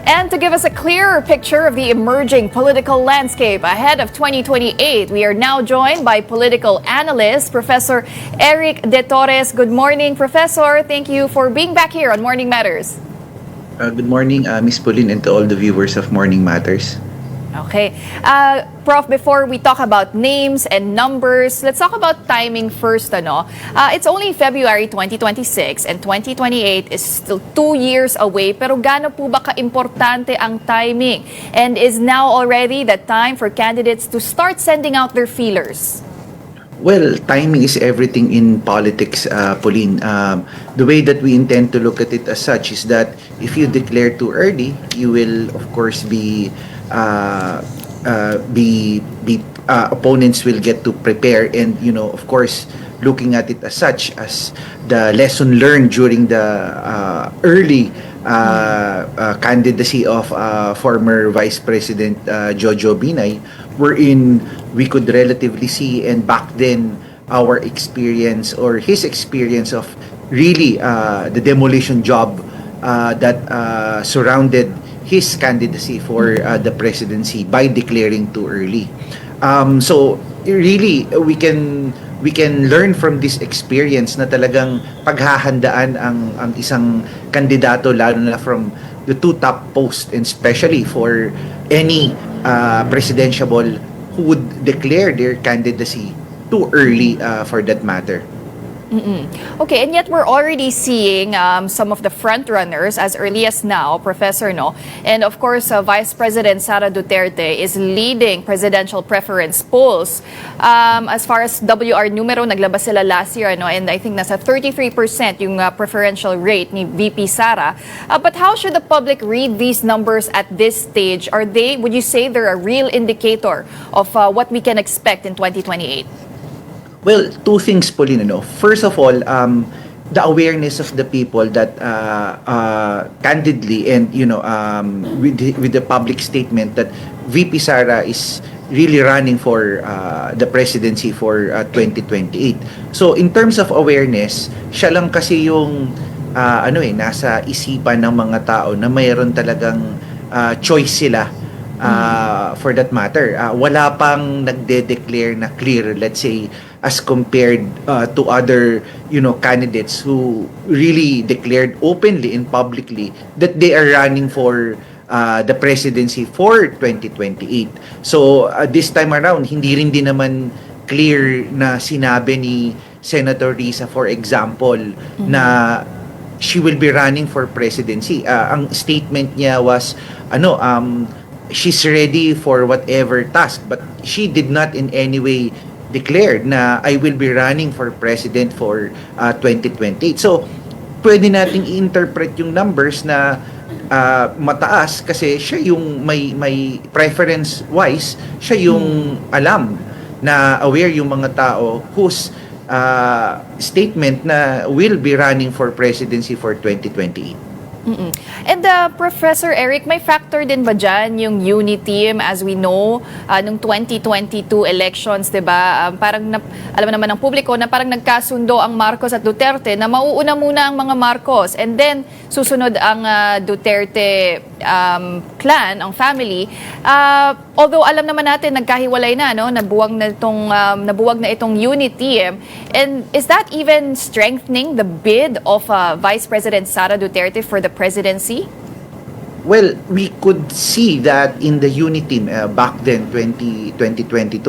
And to give us a clearer picture of the emerging political landscape ahead of 2028, we are now joined by political analyst Professor Eric De Torres. Good morning, Professor. Thank you for being back here on Morning Matters. Good morning, Ms. Pauline, and to all the viewers of Morning Matters. Okay. Prof, before we talk about names and numbers, let's talk about timing first. It's only February 2026 and 2028 is still 2 years away. Pero gaano po ba ka-importante ang timing? And is now already the time for candidates to start sending out their feelers? Well, timing is everything in politics, Pauline. The way that we intend to look at it as such is that if you declare too early, you will, of course, opponents will get to prepare, and of course, looking at it as such as the lesson learned during the early candidacy of former Vice President Jojo Binay, wherein we could relatively see, and back then our experience or his experience of really the demolition job that surrounded his candidacy for the presidency by declaring too early. So really we can learn from this experience na talagang paghahandaan ang isang kandidato, lalo na from the two top posts, and especially for any presidential who would declare their candidacy too early for that matter. Okay, and yet we're already seeing some of the front runners as early as now, Professor, no? And of course, Vice President Sara Duterte is leading presidential preference polls. As far as WR numero, naglabas sila last year, no? And I think nasa 33% yung preferential rate ni VP Sara. But how should the public read these numbers at this stage? Would you say they're a real indicator of what we can expect in 2028? Well, two things, Pauline. First of all, the awareness of the people that candidly and with the public statement that VP Sara is really running for the presidency for 2028. So in terms of awareness, siya lang kasi yung nasa isipan ng mga tao na mayroon talagang choice sila. For that matter, wala pang nagde-declare na clear, let's say, as compared to other candidates who really declared openly and publicly that they are running for the presidency for 2028. So this time around, hindi rin din naman clear na sinabi ni Senator Risa, for example, na she will be running for presidency. Ang statement niya was she's ready for whatever task, but she did not in any way declared na I will be running for president for 2028. So, pwede nating i-interpret yung numbers na mataas kasi siya yung may preference-wise, siya yung alam na aware yung mga tao whose statement na will be running for presidency for 2028. And Professor Eric, may factor din ba dyan yung unity team? As we know, nung 2022 elections, diba, alam naman ng publiko na parang nagkasundo ang Marcos at Duterte na mauuna muna ang mga Marcos, and then susunod ang Duterte clan, ang family. Although alam naman natin nagkahiwalay na, no, nabuwag na itong unity team. And is that even strengthening the bid of Vice President Sara Duterte for the presidency? Well, we could see that in the unity team back then, 2022,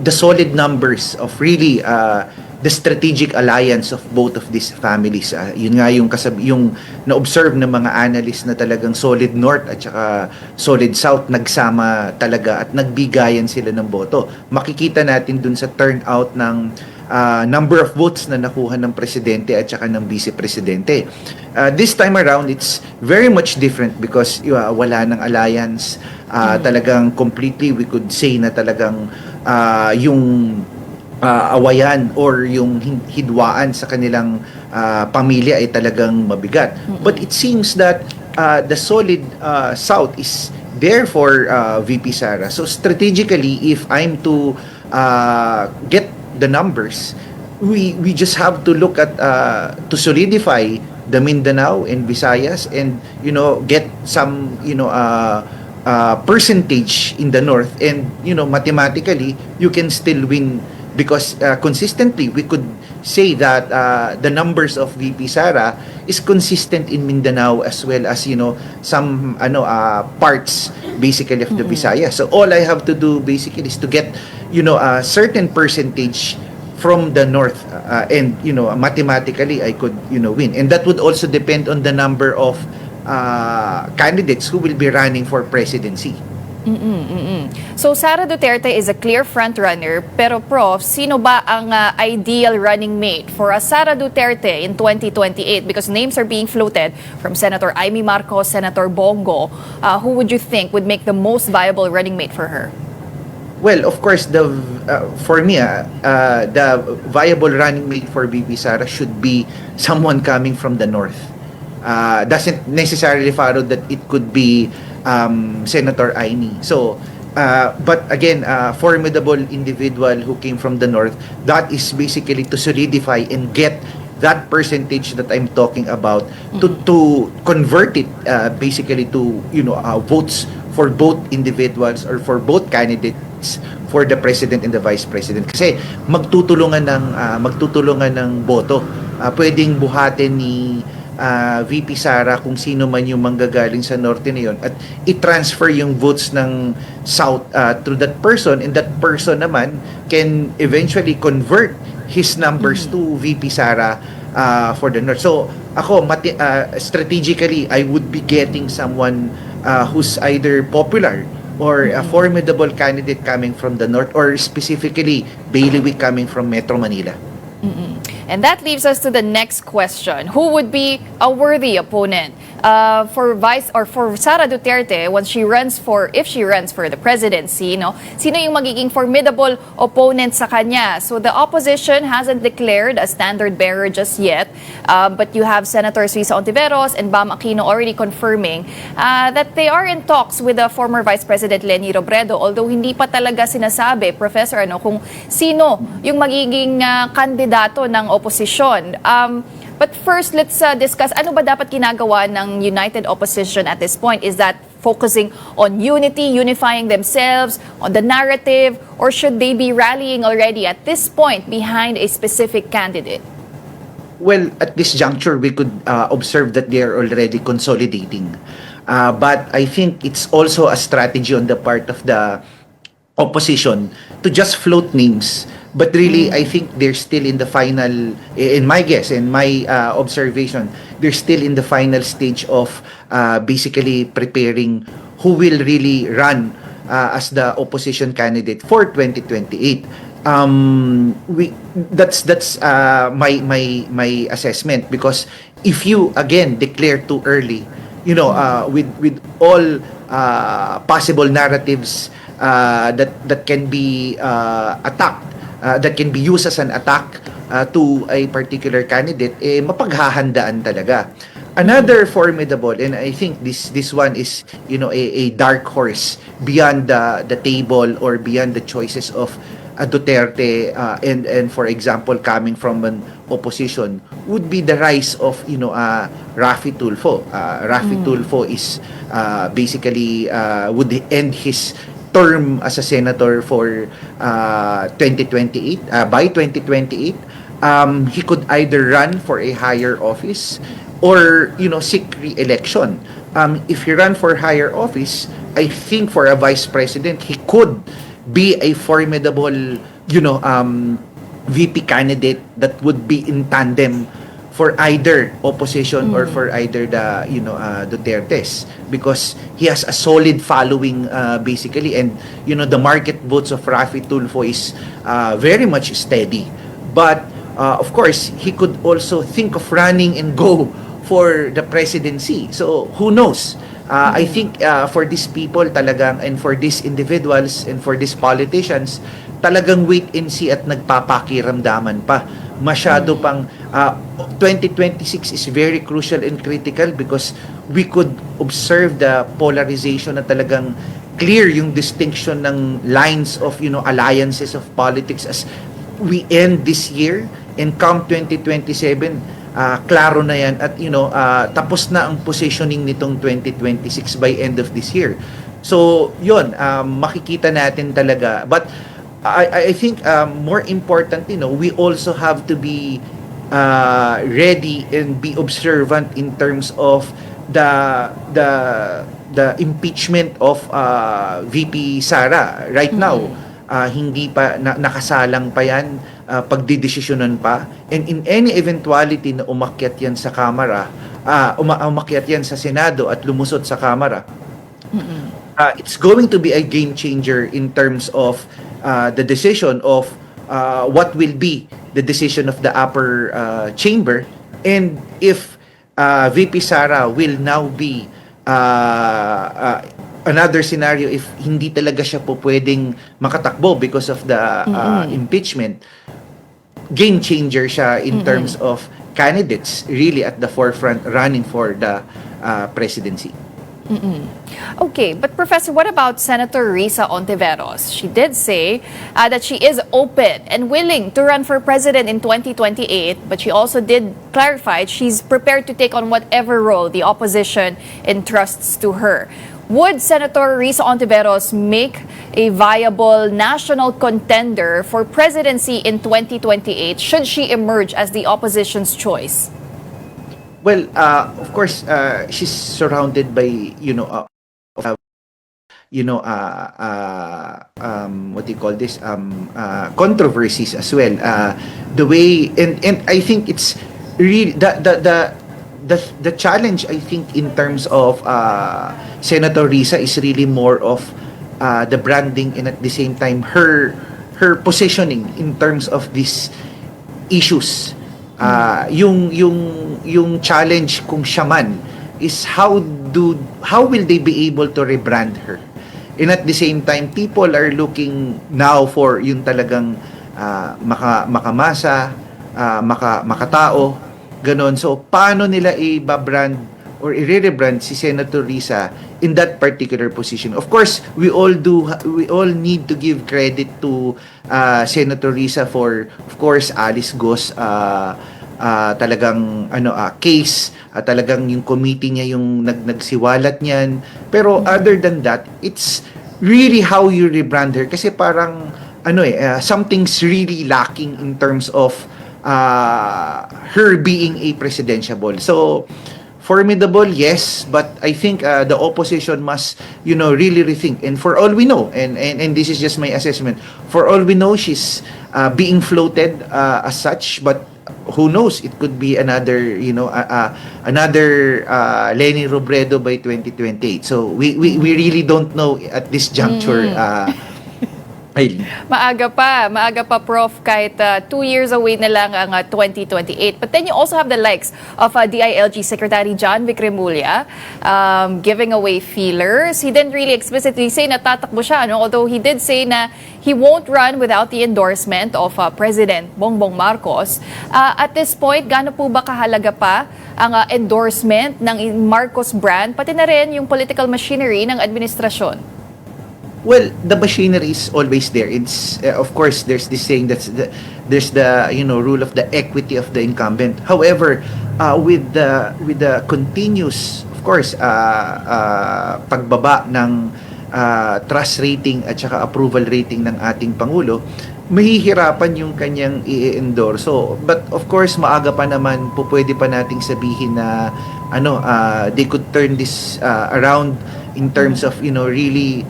the solid numbers of really the strategic alliance of both of these families. Yun nga yung na-observe ng mga analysts na talagang solid North at saka solid South nagsama talaga at nagbigayan sila ng boto. Makikita natin dun sa turnout ng number of votes na nakuha ng presidente at saka ng vice-presidente. This time around, it's very much different because wala ng alliance. Talagang completely, we could say na talagang yung awayan or yung hidwaan sa kanilang pamilya ay talagang mabigat. But it seems that the solid South is there for VP Sara. So strategically, if I'm to get the numbers, we just have to look at to solidify the Mindanao and Visayas, and get some percentage in the north, and mathematically you can still win, because consistently we could say that the numbers of VP Sara is consistent in Mindanao, as well as some parts basically of the Visayas. So all I have to do basically is to get a certain percentage from the north, and mathematically I could win, and that would also depend on the number of candidates who will be running for presidency. So Sara Duterte is a clear front-runner, pero Prof, sino ba ang ideal running mate for a Sara Duterte in 2028? Because names are being floated from Senator Amy Marcos, Senator Bongo. Who would you think would make the most viable running mate for her? Well, of course, for me, the viable running mate for VP Sara should be someone coming from the north. Doesn't necessarily follow that it could be Senator Amy. So, but again, formidable individual who came from the north, that is basically to solidify and get that percentage that I'm talking about, to convert it basically to votes for both individuals or for both candidates for the president and the vice president. Kasi magtutulungan ng boto. Pwedeng buhatin ni VP Sara kung sino man yung manggagaling sa norte na yun, at i-transfer yung votes ng south to that person, and that person naman can eventually convert his numbers to VP Sara for the north. So ako, strategically, I would be getting someone who's either popular or a formidable candidate coming from the north, or specifically bailiwick coming from Metro Manila. And that leaves us to the next question. Who would be a worthy opponent for Sara Duterte if she runs for the presidency? Sino yung magiging formidable opponent sa kanya? So the opposition hasn't declared a standard bearer just yet, but you have Senators Risa Ontiveros and Bam Aquino already confirming that they are in talks with the former Vice President Leni Robredo, although hindi pa talaga sinasabi, Professor, kung sino yung magiging kandidato ng oposisyon. But first, let's discuss ano ba dapat ginagawa ng United Opposition at this point? Is that focusing on unity, unifying themselves, on the narrative, or should they be rallying already at this point behind a specific candidate? Well, at this juncture, we could observe that they are already consolidating. But I think it's also a strategy on the part of the opposition to just float names. But really, I think they're still in the final, in my guess, in my observation, they're still in the final stage of basically preparing who will really run as the opposition candidate for 2028. That's my assessment, because if you again declare too early, with all possible narratives that can be attacked, that can be used as an attack to a particular candidate, mapaghahandaan talaga. Another formidable, and I think this one is a dark horse beyond the table or beyond the choices of Duterte, and for example coming from an opposition, would be the rise of Raffy Tulfo. Raffy Tulfo is basically would end his term as a senator for 2028. By 2028, he could either run for a higher office or seek re-election. If he run for higher office, I think for a vice president, he could be a formidable VP candidate that would be in tandem for either opposition or for either the Dutertes, because he has a solid following basically, and the market votes of Raffy Tulfo is very much steady. But of course, he could also think of running and go for the presidency. So who knows? I think for these people talagang, and for these individuals and for these politicians, talagang wait and see at nagpapakiramdaman pa. Masyado pang 2026 is very crucial and critical, because we could observe the polarization na talagang clear yung distinction ng lines of alliances of politics as we end this year and come 2027. klaro na yan at tapos na ang positioning nitong 2026 by end of this year. So, yun, makikita natin talaga. But I think more important, we also have to be ready and be observant in terms of the impeachment of VP Sara. Right now, hindi pa nakasalang pa yan, pagdidesisyonan pa. And in any eventuality na umakyat yan sa Kamara, umakyat yan sa Senado at lumusot sa Kamara, it's going to be a game changer in terms of the decision of what will be the decision of the upper chamber, and if VP Sara will now be another scenario if hindi talaga siya po pwedeng makatakbo because of the impeachment. Game changer siya in terms of candidates really at the forefront running for the presidency. Okay, but Professor, what about Senator Risa Ontiveros? She did say that she is open and willing to run for president in 2028, but she also did clarify she's prepared to take on whatever role the opposition entrusts to her. Would Senator Risa Ontiveros make a viable national contender for presidency in 2028 should she emerge as the opposition's choice? Well, of course, she's surrounded by, what do you call this? Controversies as well. The way, and I think it's really the challenge. I think in terms of Senator Risa is really more of the branding, and at the same time her positioning in terms of these issues. Yung challenge kung siya man is how will they be able to rebrand her, and at the same time people are looking now for yung talagang makamasa, makatao, ganon. So paano nila i-brand or i-rebrand si Senator Risa in that particular position? Of course, we all need to give credit to Senator Risa for, of course, Alice Go's talagang case, talagang yung committee niya yung nagsiwalat niyan. Pero other than that, it's really how you rebrand her, kasi parang something's really lacking in terms of her being a presidentiable. So formidable, yes, but I think the opposition must, really rethink. And for all we know, and this is just my assessment, for all we know, she's being floated as such, but who knows, it could be another, another Leni Robredo by 2028. So we really don't know at this juncture. Maaga pa, Prof, kahit 2 years away na lang ang 2028. But then you also have the likes of DILG Secretary John Vic Remulla giving away feelers. He didn't really explicitly say na tatakbo siya, although he did say na he won't run without the endorsement of President Bongbong Marcos. At this point, gaano po ba kahalaga pa ang endorsement ng Marcos brand, pati na rin yung political machinery ng administrasyon? Well, the machinery is always there. It's of course there's this saying there's the rule of the equity of the incumbent. However, with the continuous, of course, pagbaba ng trust rating at saka approval rating ng ating Pangulo, mahihirapan yung kanyang i-endorso. But of course, maaga pa naman, pwede pa nating sabihin na they could turn this around in terms of really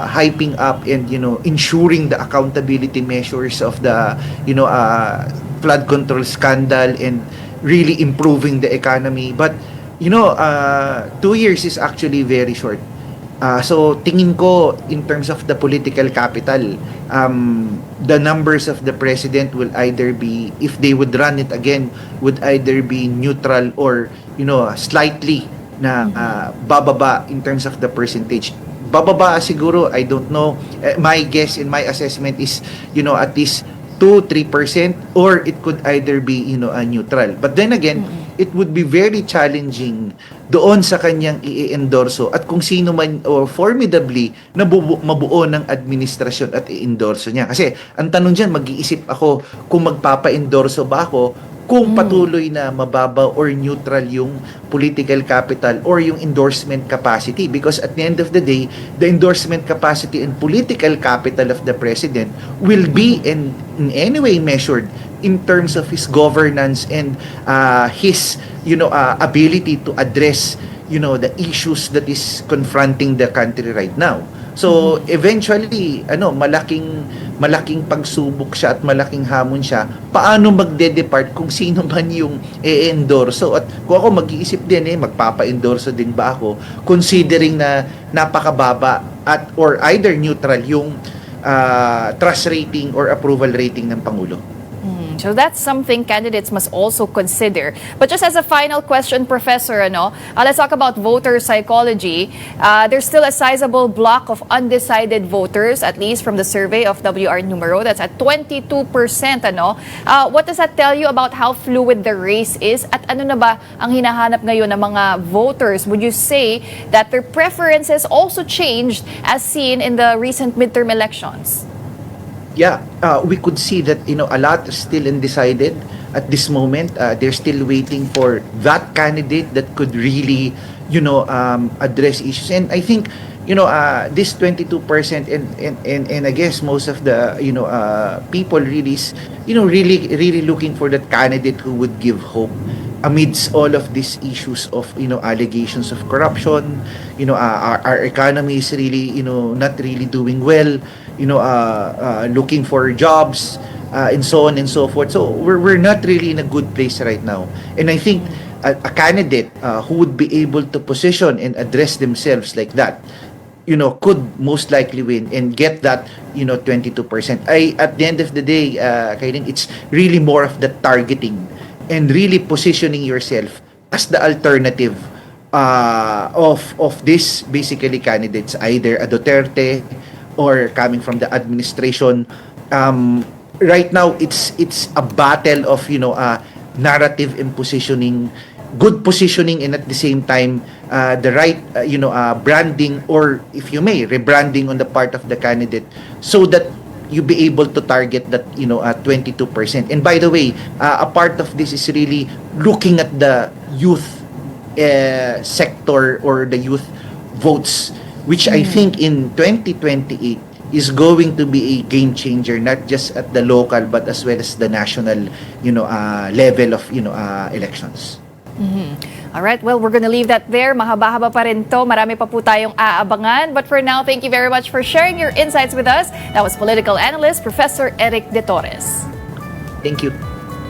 hyping up and ensuring the accountability measures of the flood control scandal and really improving the economy. But 2 years is actually very short. So tingin ko in terms of the political capital, the numbers of the president will either be, if they would run it again, would either be neutral or slightly na bababa in terms of the percentage. Bababa siguro, I don't know. My guess and my assessment is at least 2-3%, or it could either be neutral. But then again, it would be very challenging doon sa kanyang i-endorso at kung sino man or formidably na mabuo ng administrasyon at i-endorso niya. Kasi ang tanong diyan, mag-iisip ako kung magpapa-endorso ba ako kung patuloy na mababa or neutral yung political capital or yung endorsement capacity. Because at the end of the day, the endorsement capacity and political capital of the president will be in any way measured in terms of his governance and his ability to address the issues that is confronting the country right now. So eventually malaking pagsubok siya at malaking hamon siya paano magde-depart kung sino man yung e-endorso. At kung ako mag-iisip din magpapa-endorso din ba ako considering na napakababa at or either neutral yung trust rating or approval rating ng Pangulo. So that's something candidates must also consider. But just as a final question, Professor, let's talk about voter psychology. There's still a sizable block of undecided voters, at least from the survey of WR Numero. That's at 22%. What does that tell you about how fluid the race is? At ano na ba ang hinahanap ngayon ng mga voters? Would you say that their preferences also changed as seen in the recent midterm elections? Yeah, we could see that a lot is still undecided at this moment. They're still waiting for that candidate that could really address issues. And I think this 22% and I guess most of the people really is really looking for that candidate who would give hope amidst all of these issues of allegations of corruption. Our economy is really not really doing well. Looking for jobs and so on and so forth. So we're not really in a good place right now. And I think a candidate who would be able to position and address themselves like that, could most likely win and get that 22%. At the end of the day, Kairin, it's really more of the targeting and really positioning yourself as the alternative of this basically candidates, either a Duterte or coming from the administration. Right now it's a battle of narrative and positioning, good positioning, and at the same time the right branding, or if you may, rebranding on the part of the candidate, so that you be able to target that 22%. And by the way, a part of this is really looking at the youth sector or the youth votes, which I think in 2028 is going to be a game changer, not just at the local but as well as the national level of elections. All right, well, we're gonna leave that there. Mahaba-haba pa rin to. Marami pa po tayong aabangan. But for now, thank you very much for sharing your insights with us. That was political analyst Professor Eric De Torres. Thank you.